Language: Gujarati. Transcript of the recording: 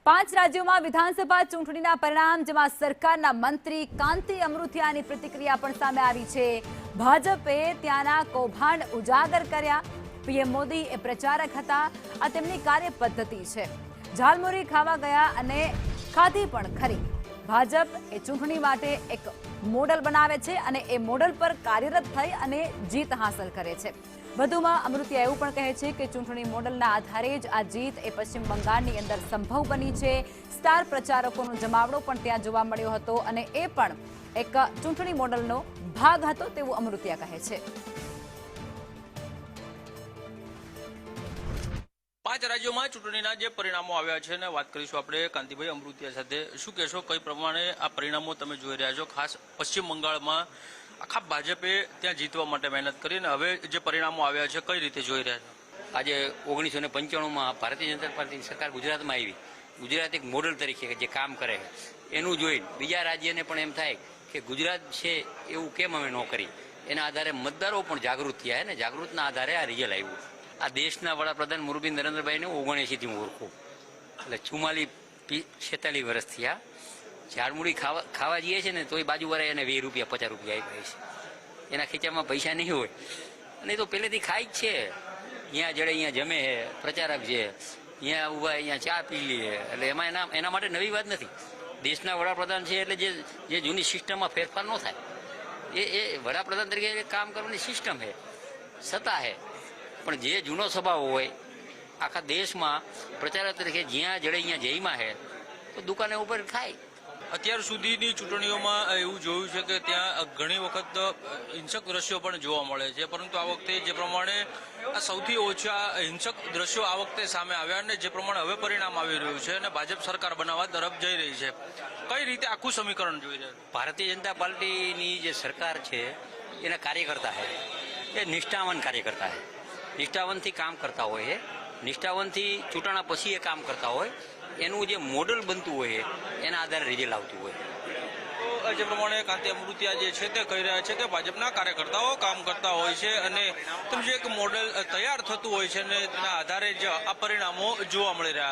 પાંચ રાજ્યોમાં વિધાનસભા ચૂંટણીના પરિણામ જેમાં સરકારના મંત્રી કાંતિ અમૃતિયાની પ્રતિક્રિયા પણ સામે આવી છે। ભાજપે ત્યાંના કૌભાંડ ઉજાગર કર્યા। પીએમ મોદી એ પ્રચારક હતા। આ તેમની કાર્યપદ્ધતિ છે। ઝાલમુરી ખાવા ગયા અને ખાધી પણ ખરી। ભાજપ એ ચૂંટણી માટે એક મોડલ બનાવે છે અને એ મોડલ પર કાર્યરત થઈ અને જીત હાંસલ કરે છે। વધુમાં અમૃતિયા એવું પણ કહે છે કે ચૂંટણી મોડલના આધારે જ આ જીત એ પશ્ચિમ બંગાળની અંદર સંભવ બની છે। સ્ટાર પ્રચારકોનો જમાવડો પણ ત્યાં જોવા મળ્યો હતો અને એ પણ એક ચૂંટણી મોડલનો ભાગ હતો તેવું અમૃતિયા કહે છે। પાંચ રાજ્યોમાં ચૂંટણીના જે પરિણામો આવ્યા છે ને વાત કરીશું આપણે કાંતિભાઈ અમૃતિયા સાથે। શું કહેશો, કઈ પ્રમાણે આ પરિણામો તમે જોઈ રહ્યા છો? ખાસ પશ્ચિમ બંગાળમાં આખા ભાજપે ત્યાં જીતવા માટે મહેનત કરીને હવે જે પરિણામો આવ્યા છે કઈ રીતે જોઈ રહ્યા છો? આજે 1995માં ભારતીય જનતા પાર્ટીની સરકાર ગુજરાતમાં આવી। ગુજરાત એક મોડલ તરીકે જે કામ કરે એનું જોઈને બીજા રાજ્યને પણ એમ થાય કે ગુજરાત છે એવું કેમ અમે ન કરી। એના આધારે મતદારો પણ જાગૃત થયા ને જાગૃતના આધારે આ રિઝલ્ટ આવ્યું। આ દેશના વડાપ્રધાન મુરબી નરેન્દ્રભાઈને 79થી હું ઓળખું, એટલે 46 વર્ષ થયા। ઝાડમુડી ખાવા જઈએ છે ને તોય બાજુવાળા એને 20 રૂપિયા 50 રૂપિયા આપ્યા છે। એના ખીચામાં પૈસા નહીં હોય અને એ તો પહેલેથી ખાઈ જ છે। અહીંયા જડે અહીંયા જમે છે, પ્રચારક છે, અહીંયા ઊભા અહીંયા ચા પી લે, એટલે એમાં એના માટે નવી વાત નથી। દેશના વડાપ્રધાન છે એટલે જે જૂની સિસ્ટમમાં ફેરફાર ન થાય એ વડાપ્રધાન તરીકે કામ કરવાની સિસ્ટમ છે, સત્તા છે। પણ જે જૂનો સ્વભાવ હોય આખા દેશમાં પ્રચારક તરીકે જ્યાં જડે અહીંયા જઈમાં છે તો દુકાને ઉપર ખાય। અત્યાર સુધીની ચૂંટણીઓમાં એવું જોયું છે કે ત્યાં ઘણી વખત હિંસક દ્રશ્યો પણ જોવા મળે છે, પરંતુ આ વખતે જે પ્રમાણે આ સૌથી ઓછા હિંસક દ્રશ્યો આ વખતે સામે આવ્યા અને જે પ્રમાણે હવે પરિણામ આવી રહ્યું છે અને ભાજપ સરકાર બનાવવા તરફ જઈ રહી છે, કઈ રીતે આખું સમીકરણ જોઈ રહ્યા છે? ભારતીય જનતા પાર્ટીની જે સરકાર છે એના કાર્યકર્તા છે એ નિષ્ઠાવાન કાર્યકર્તા છે, નિષ્ઠાવનથી કામ કરતા હોય, નિષ્ઠાવનથી ચૂંટણા પછી એ કામ કરતા હોય, એનું જે મોડલ બનતું હોય એના આધારે રિઝલ્ટ આવતું હોય। તો જે પ્રમાણે કાંતિ અમૃતિયા જે છે તે કહી રહ્યા છે કે ભાજપના કાર્યકર્તાઓ કામ કરતા હોય છે અને જે એક મોડલ તૈયાર થતું હોય છે અને તેના આધારે જ આ પરિણામો જોવા મળી રહ્યા